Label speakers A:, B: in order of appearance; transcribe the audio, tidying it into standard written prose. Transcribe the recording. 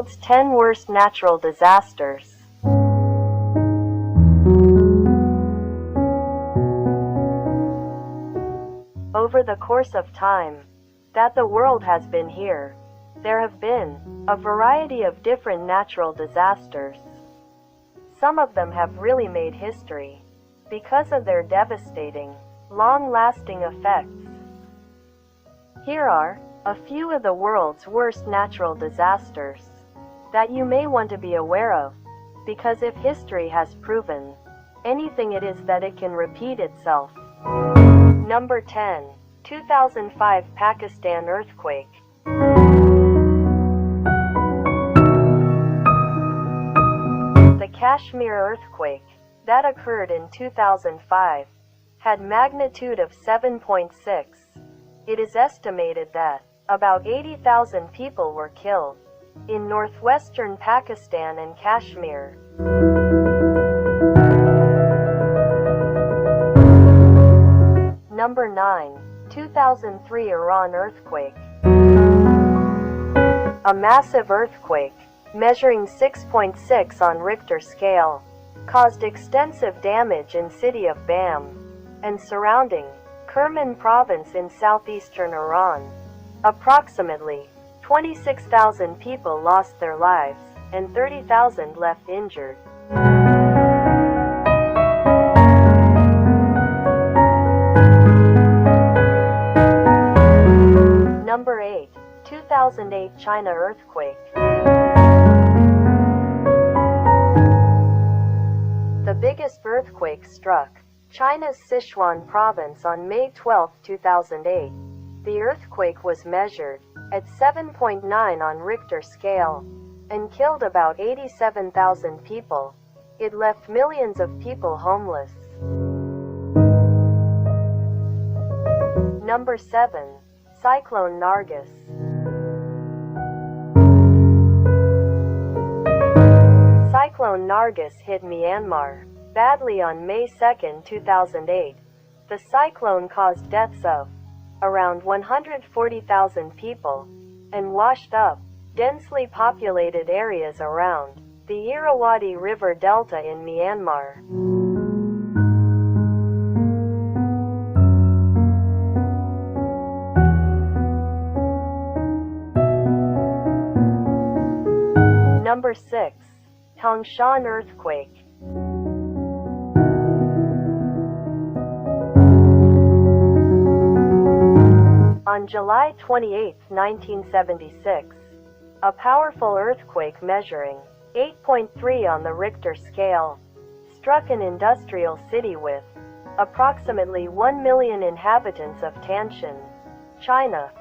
A: world's 10 worst natural disasters. Over the course of time that the world has been here, there have been a variety of different natural disasters. Some of them have really made history because of their devastating, long-lasting effects. Here are a few of the world's worst natural disasters that you may want to be aware of, because if history has proven anything, it is that it can repeat itself. Number 10. 2005 Pakistan earthquake. The Kashmir earthquake that occurred in 2005 had magnitude of 7.6. It is estimated that about 80,000 people were killed in northwestern Pakistan and Kashmir. Number 9. 2003 Iran earthquake. A massive earthquake, measuring 6.6 on Richter scale, caused extensive damage in city of Bam and surrounding Kerman province in southeastern Iran. Approximately 26,000 people lost their lives and 30,000 left injured. Number 8. 2008 China earthquake. The biggest earthquake struck China's Sichuan province on May 12, 2008. The earthquake was measured at 7.9 on Richter scale and killed about 87,000 people. It left millions of people homeless. Number 7. Cyclone Nargis. Cyclone Nargis hit Myanmar badly on May 2, 2008. The cyclone caused deaths of around 140,000 people and washed up densely populated areas around the Irrawaddy River Delta in Myanmar. Number 6. Tangshan earthquake. On July 28, 1976, a powerful earthquake measuring 8.3 on the Richter scale struck an industrial city with approximately 1 million inhabitants of Tanshan, China.